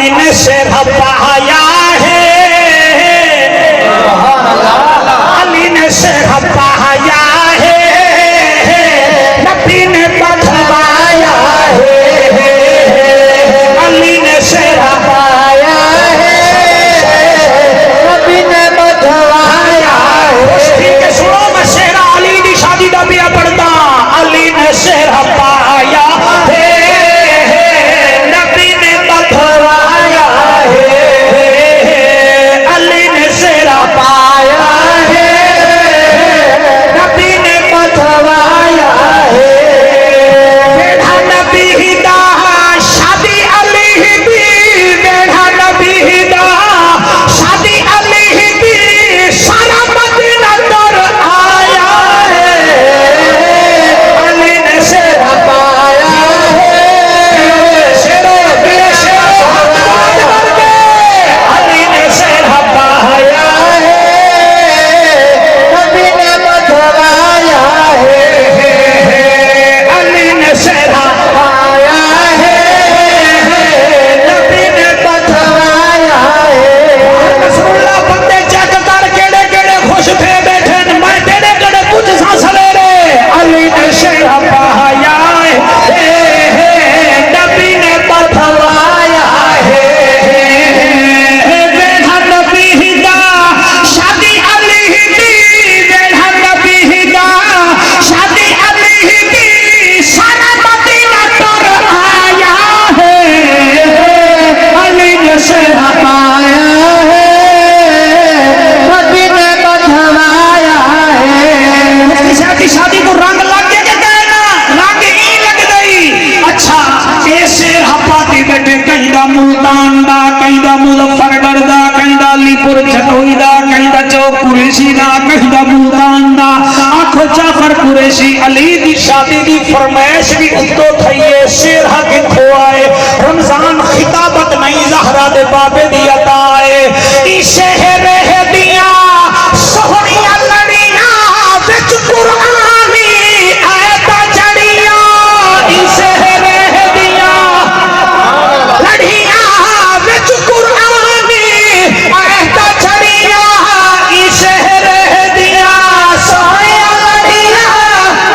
अली ने शेरा पाया है, अली ने शेरा पाया है, नबी ने बधवाया है, अली ने शेरा पाया है, नबी ने बधवाया है। ठीक है सुनो, मैं शेरा अली की शादी का पिया पढ़ता। अली ने शेरा पाया है, नबी ने बधवाया है, अली ने शेरा पाया है, नबी ने बधवाया है। बेड़ा नबी दा शादी अली दी, बेड़ा नबी दा शादी अली दी, सारा मदीना दर आया है, अली ने शेरा पाया है। शेरो मेरे शेरो अली ने शेरा पाया है, नबी ने बधवाया है, अली ने शेरा पाया है, नबी ने बधवाया है। रसूलुल्लाह बंदे चेक कर केड़े केड़े खुश थे बैठे, मैं तेरे कड़े कुछ सांस ले रे। अली ने शेरा पाया है, नबी ने बधवाया है, बेड़ा नबी दा शादी अली दी, बेड़ा नबी दा शादी अली दी, सारा मदीना तर आया है, अली ने शेरा पाया है, नबी ने बधवाया है। मुफ्ती साहब की शादी को रंग लग गया कि कहना रंग ही लग गई। अच्छा ये शेर हपाती बेटे, कहीं दा मुल्तान दा, कहीं दा मुजफ्फरगढ़ दा, कहीं दा अलीपुर छतोई दा, कहीं दा चौक कुरैशी दा, कहीं दा मुल्तान दा। आखो जाफर कुरैशी अली दी शादी दी फरमाइश भी उत्तो थई है। शेर किथों आए? रमजान खिताबत नहीं, ज़हरा दे बाबे दी अता है। ई शहर है दिया सोहणियां लड़ियां विच कुरानी आयता जड़ियां, ई शहर है दिया लड़ियां विच कुरानी आयता जड़ियां, ई शहर है दिया सोहणियां लड़ियां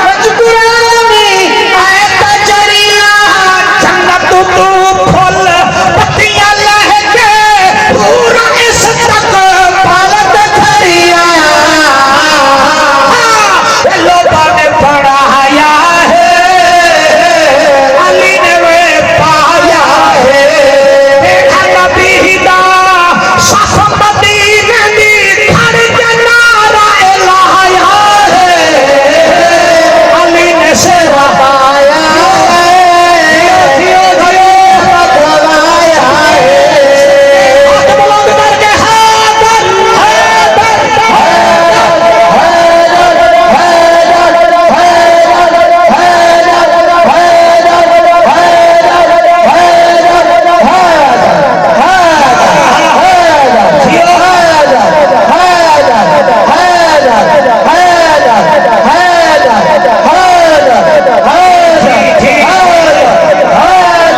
विच कुरानी आयता जड़ियां। जन्नत तू फुल पत्तियां लहके पूरा इस तक पालत खड़िया, लोगों ने पढ़ाया है, अली ने वे पाया है, बेड़ा नबी दा शाह मदीने दी घर के नारा लाया है, अली ने शेरा पाया है, बधवाया है। हाथ बुलंद करके हैदर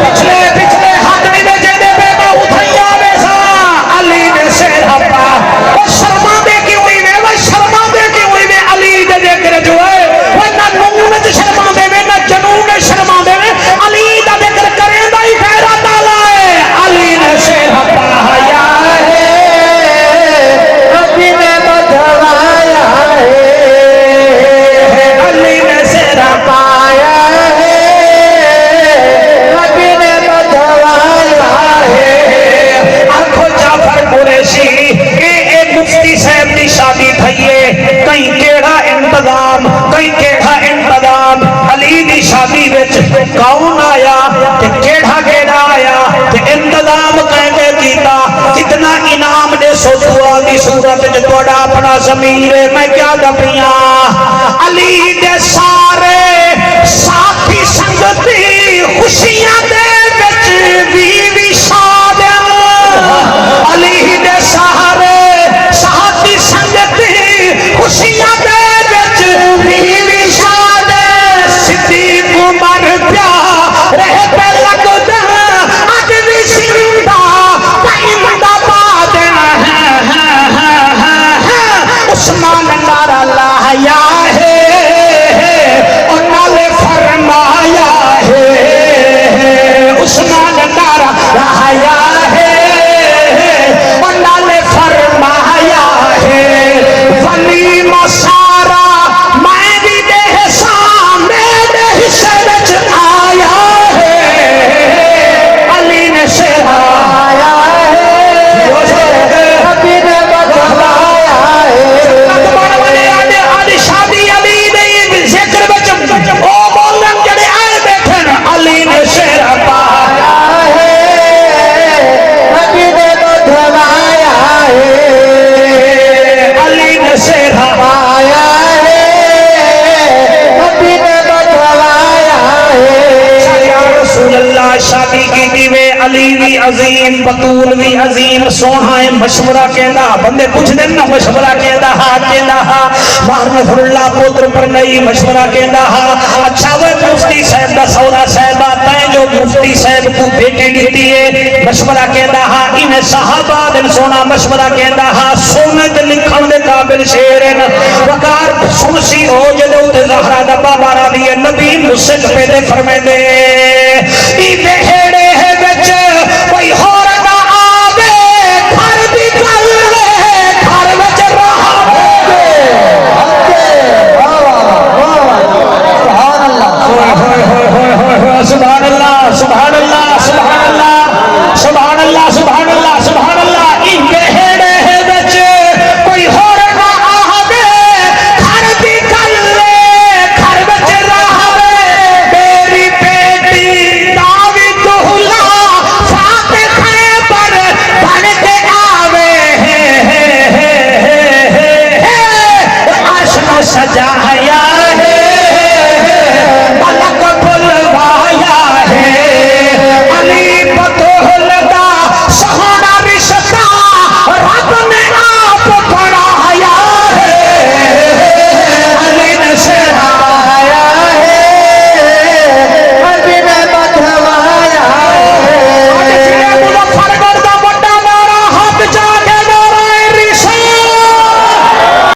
पिछले पिछले हाथ नहीं दे जेदे पे बाहू थैया वैसा, अली ने शेरा पा। वो शर्मा दे क्यों हुई वे, वो शर्मा दे क्यों हुई वे, अली दे जिक्र जो है वो ना नून में शर्मा दे वे, ना जनून में शर्मा दे वे, अली दा जिक्र करेंदा ही खैरा ताला है। अली ने शेरा पाया है, नबी ने बधवाया है, अली ने शेरा पाया है, नबी ने बधवाया है। आखो जाफर कुरैशी ए मुफ्ती साहब की शादी थई है, कहीं केड़ा इंतजाम, कहीं केड़ा इंतजाम। अली की शादी विच कौन आया ते केड़ा केड़ा आया ते इंतजाम कहके कीता, कितना इनाम दे सो दुआ दी सूरत च तुहाडा अपना ज़मीर है। मैं क्या दपिया अली दे सारे साथी संगती खुशियां दे विच भी शाद, अली दे सारे साथी संगती खुशियां दे विच भी शाद। सिद्दीक उमर प्या रह पे लगदा अज भी जिंदा अजीम, बतूल भी अजीम, सोना है मशवरा कहना। बंदे पूछते ना मशवरा कहना हा मारनफुल्ला पुत्र पर नहीं मशवरा कहना हा। अच्छा वे मुफ्ती साहब का सौदा साहब तय जो मुफ्ती साहब को बेटी दी है मशवरा कहना हा। इन्हें साहबा दिन सोना मशवरा कहना हा। सोने ते लिखण दे काबिल शेर है वकार सुनसी हो जदों ते ज़हरा दा बाबा रादी नबी मुसद पे दे फरमांदे ई वेहे